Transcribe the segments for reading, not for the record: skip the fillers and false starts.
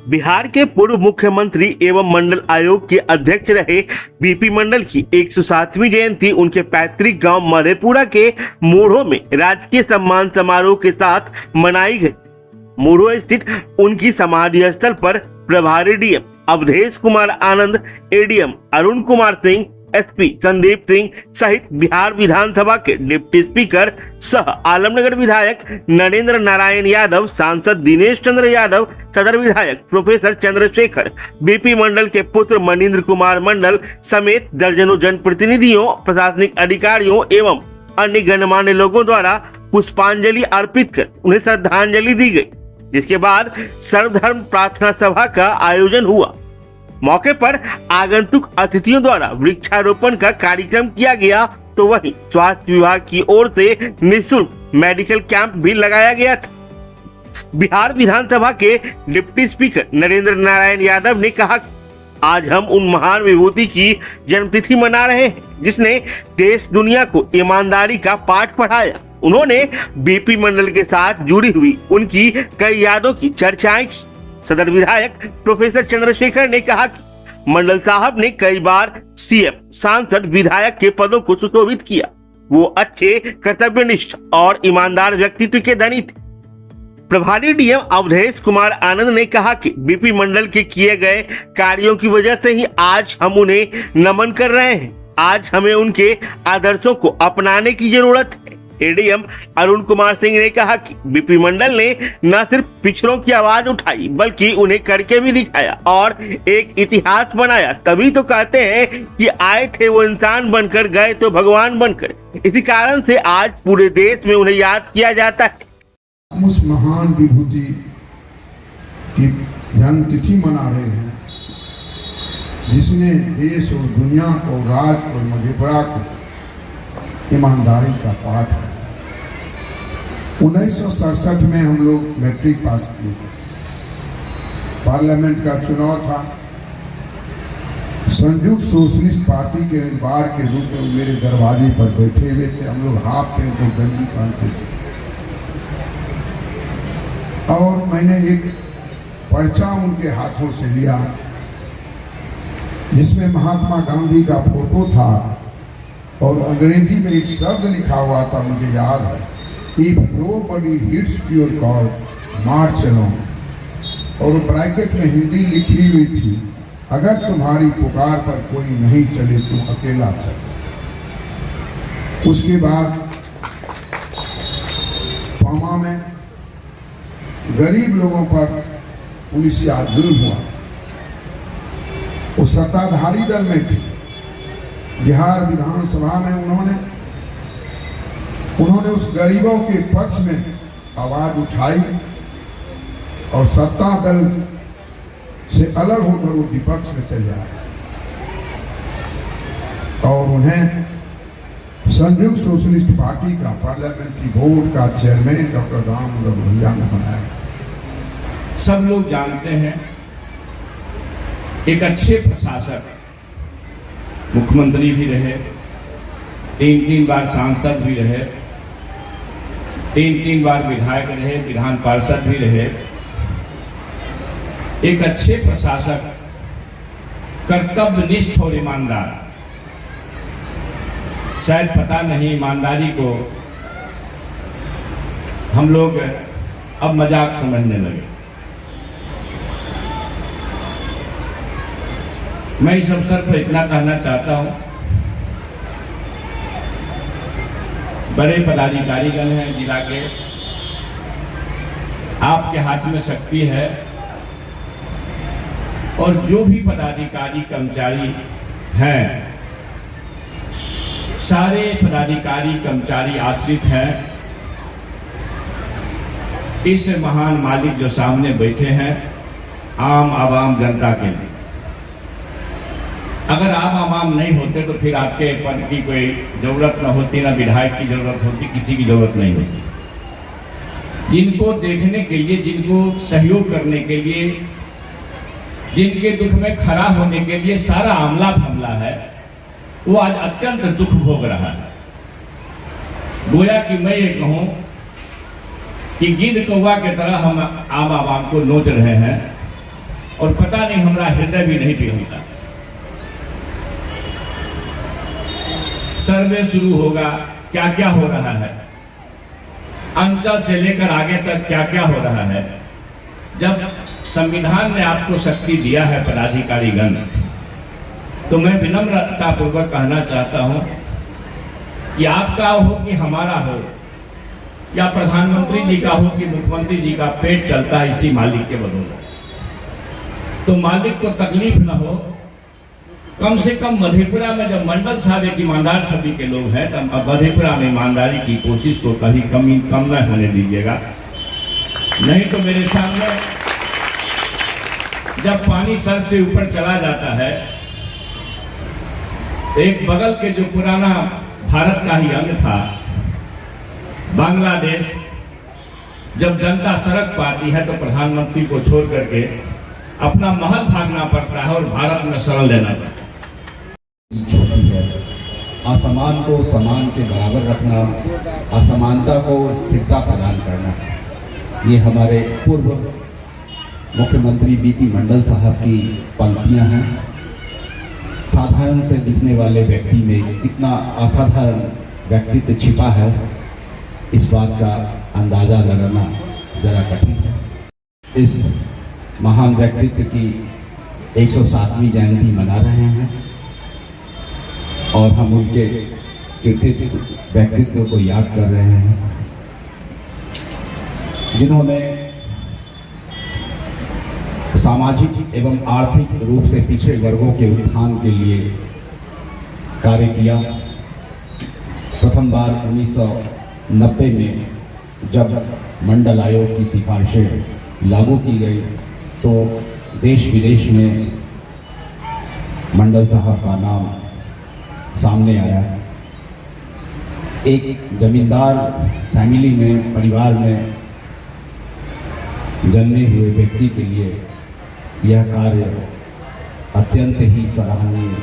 बिहार के पूर्व मुख्यमंत्री एवं मंडल आयोग के अध्यक्ष रहे बीपी मंडल की 107वीं जयंती उनके पैतृक गांव मधेपुरा के मूढ़ो में राजकीय सम्मान समारोह के साथ मनाई गई। मूढ़ो स्थित उनकी समाधि स्थल पर प्रभारी DM Awadhesh Kumar Anand, ADM Arun Kumar Singh, SP Sandeep Singh सहित बिहार विधानसभा के डिप्टी स्पीकर सह आलमनगर विधायक नरेंद्र नारायण यादव, सांसद दिनेश चंद्र यादव, सदर विधायक प्रोफेसर चंद्रशेखर, बीपी मंडल के पुत्र मनींद्र कुमार मंडल समेत दर्जनों जनप्रतिनिधियों, प्रशासनिक अधिकारियों एवं अन्य गणमान्य लोगों द्वारा पुष्पांजलि अर्पित कर उन्हें श्रद्धांजलि दी गई, जिसके बाद सर्वधर्म प्रार्थना सभा का आयोजन हुआ। मौके पर आगंतुक अतिथियों द्वारा वृक्षारोपण का कार्यक्रम किया गया, तो वहीं स्वास्थ्य विभाग की ओर से निःशुल्क मेडिकल कैंप भी लगाया गया था। बिहार विधानसभा के डिप्टी स्पीकर नरेंद्र नारायण यादव ने कहा, आज हम उन महान विभूति की जन्मतिथि मना रहे हैं जिसने देश दुनिया को ईमानदारी का पाठ पढ़ाया। उन्होंने बीपी मंडल के साथ जुड़ी हुई उनकी कई यादों की चर्चाएं की। सदर विधायक प्रोफेसर चंद्रशेखर ने कहा कि मंडल साहब ने कई बार सीएम, सांसद, विधायक के पदों को सुशोभित किया। वो अच्छे, कर्तव्यनिष्ठ और ईमानदार व्यक्तित्व के धनी थे। प्रभारी डीएम अवधेश कुमार आनंद ने कहा कि बीपी मंडल के किए गए कार्यों की वजह से ही आज हम उन्हें नमन कर रहे हैं। आज हमें उनके आदर्शों को अपनाने की जरूरत है। एडीएम अरुण कुमार सिंह ने कहा कि बीपी मंडल ने न सिर्फ पिछड़ों की आवाज उठाई बल्कि उन्हें करके भी दिखाया और एक इतिहास बनाया। तभी तो कहते हैं कि आए थे वो इंसान बनकर, गए तो भगवान बनकर। इसी कारण से आज पूरे देश में उन्हें याद किया जाता है। उस महान विभूति की जन्मतिथि मना रहे हैं जिसने देश और दुनिया को, राज और मधेपुरा को ईमानदारी का पाठ पढ़ाया। 1967 में हम लोग मैट्रिक पास किए, पार्लियामेंट का चुनाव था। संयुक्त सोशलिस्ट पार्टी के उम्मीदवार के रूप में मेरे दरवाजे पर बैठे हुए थे। हम लोग हाफ पैंट और गंजी पहनते थे और मैंने एक पर्चा उनके हाथों से लिया जिसमें महात्मा गांधी का फोटो था और अंग्रेजी में एक शब्द लिखा हुआ था, मुझे याद है, if nobody hits your call March alone, और ब्रैकेट में हिंदी लिखी हुई थी, अगर तुम्हारी पुकार पर कोई नहीं चले तो अकेला चल। उसके बाद पामा में गरीब लोगों पर पुलिसिया जुल्म हुआ था। वो सत्ताधारी दल में थे। बिहार विधानसभा में उन्होंने उस गरीबों के पक्ष में आवाज उठाई और सत्ता दल से अलग होकर वो विपक्ष में चले आए और उन्हें संयुक्त सोशलिस्ट पार्टी का पार्लियामेंट्री बोर्ड का चेयरमैन डॉक्टर राम रघुवंशिया ने बनाया। सब लोग जानते हैं एक अच्छे प्रशासक, मुख्यमंत्री भी रहे, 3 बार सांसद भी रहे, 3 बार विधायक रहे, विधान पार्षद भी रहे। एक अच्छे प्रशासक, कर्तव्यनिष्ठ और ईमानदार। शायद पता नहीं ईमानदारी को हम लोग अब मजाक समझने लगे। मैं इस अवसर पर इतना कहना चाहता हूं, बड़े पदाधिकारीगण हैं जिला के, आपके हाथ में शक्ति है और जो भी पदाधिकारी कर्मचारी हैं, सारे पदाधिकारी कर्मचारी आश्रित हैं इस महान मालिक जो सामने बैठे हैं, आम आवाम जनता के लिए। अगर आप आवाम नहीं होते तो फिर आपके पद की कोई जरूरत न होती, ना विधायक की जरूरत होती, किसी की जरूरत नहीं होती। जिनको देखने के लिए, जिनको सहयोग करने के लिए, जिनके दुख में खड़ा होने के लिए सारा आमला फमला है, वो आज अत्यंत दुख भोग रहा है। गोया कि मैं ये कहूं कि गिद्ध कौवा की तरह हम आम आवाम को नोच रहे हैं और पता नहीं हमारा हृदय भी नहीं पिघलता। सर्वे शुरू होगा, क्या क्या हो रहा है, अंचल से लेकर आगे तक क्या क्या हो रहा है। जब संविधान ने आपको शक्ति दिया है पदाधिकारीगण, तो मैं विनम्रता पूर्वक कहना चाहता हूं कि आपका हो कि हमारा हो, या प्रधानमंत्री जी का हो कि मुख्यमंत्री जी का, पेट चलता है इसी मालिक के बदौलत। तो मालिक को तकलीफ न हो, कम से कम मधेपुरा में जब मंडल साहब एक ईमानदार सभी के लोग हैं, तब अब मधेपुरा में ईमानदारी की कोशिश को कहीं कम न होने दीजिएगा। नहीं तो मेरे सामने जब पानी सर से ऊपर चला जाता है, एक बगल के जो पुराना भारत का ही अंग था बांग्लादेश, जब जनता सड़क पाती है तो प्रधानमंत्री को छोड़ करके अपना महल भागना पड़ता है और भारत में शरण लेना पड़ता है। छोटी है, असमान को समान के बराबर रखना, असमानता को स्थिरता प्रदान करना, ये हमारे पूर्व मुख्यमंत्री बीपी मंडल साहब की पंक्तियां हैं। साधारण से दिखने वाले व्यक्ति में कितना असाधारण व्यक्तित्व छिपा है, इस बात का अंदाज़ा लगाना जरा कठिन है। इस महान व्यक्तित्व की 107वीं जयंती मना रहे हैं और हम उनके कृतित्व व्यक्तित्व को याद कर रहे हैं, जिन्होंने सामाजिक एवं आर्थिक रूप से पिछड़े वर्गों के उत्थान के लिए कार्य किया। प्रथम बार 1990 में जब मंडल आयोग की सिफारिशें लागू की गई तो देश विदेश में मंडल साहब का नाम सामने आया। एक जमींदार फैमिली में, परिवार में जन्मे हुए व्यक्ति के लिए यह कार्य अत्यंत ही सराहनीय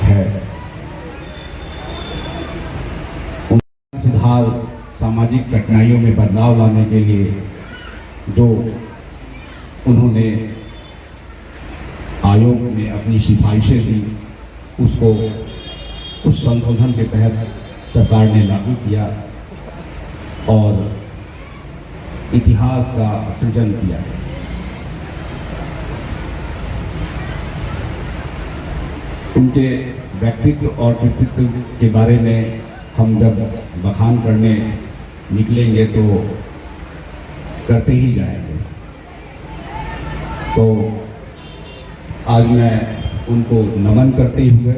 है। सुधार, सामाजिक कठिनाइयों में बदलाव लाने के लिए जो उन्होंने आयोग में अपनी सिफारिशें दी, उसको उस संशोधन के तहत सरकार ने लागू किया और इतिहास का सृजन किया। उनके व्यक्तित्व और कृतित्व के बारे में हम जब बखान करने निकलेंगे तो करते ही जाएंगे। तो आज मैं उनको नमन करते हुए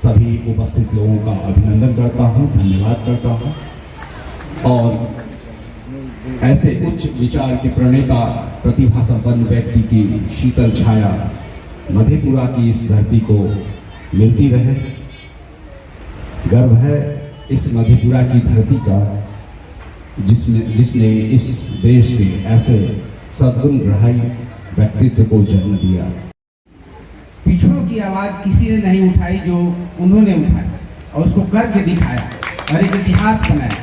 सभी उपस्थित लोगों का अभिनंदन करता हूं, धन्यवाद करता हूं और ऐसे उच्च विचार के प्रणेता, प्रतिभा संपन्न व्यक्ति की शीतल छाया मधेपुरा की इस धरती को मिलती रहे। गर्व है इस मधेपुरा की धरती का, जिसने इस देश के ऐसे सद्गुण ग्राही व्यक्तित्व को जन्म दिया। पिछड़ों की आवाज़ किसी ने नहीं उठाई जो उन्होंने उठाई और उसको करके दिखाया और एक इतिहास बनाया।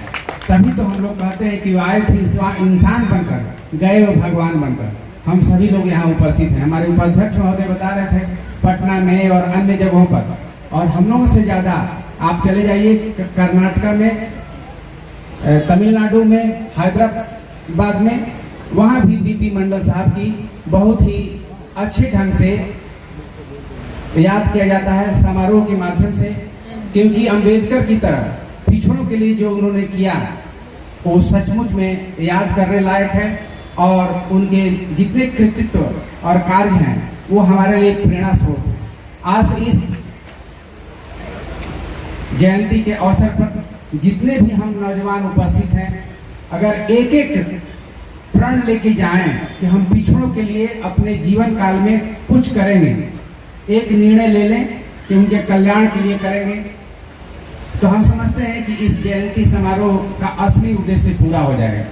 तभी तो हम लोग कहते हैं कि वो आए थे इंसान बनकर, गए वो भगवान बनकर। हम सभी लोग यहाँ उपस्थित हैं। हमारे उपाध्यक्ष महोदय बता रहे थे पटना में और अन्य जगहों पर, और हम लोगों से ज़्यादा आप चले जाइए कर्नाटका में, तमिलनाडु में, हैदराबाद में, वहाँ भी बीपी मंडल साहब की बहुत ही अच्छे ढंग से याद किया जाता है समारोह के माध्यम से, क्योंकि अंबेडकर की तरह पिछड़ों के लिए जो उन्होंने किया वो सचमुच में याद करने लायक है और उनके जितने कृतित्व और कार्य हैं वो हमारे लिए प्रेरणा स्रोत है। आज इस जयंती के अवसर पर जितने भी हम नौजवान उपस्थित हैं, अगर एक एक प्रण लेके जाएं कि हम पिछड़ों के लिए अपने जीवन काल में कुछ करेंगे, एक निर्णय ले लें कि उनके कल्याण के लिए करेंगे, तो हम समझते हैं कि इस जयंती समारोह का असली उद्देश्य पूरा हो जाएगा।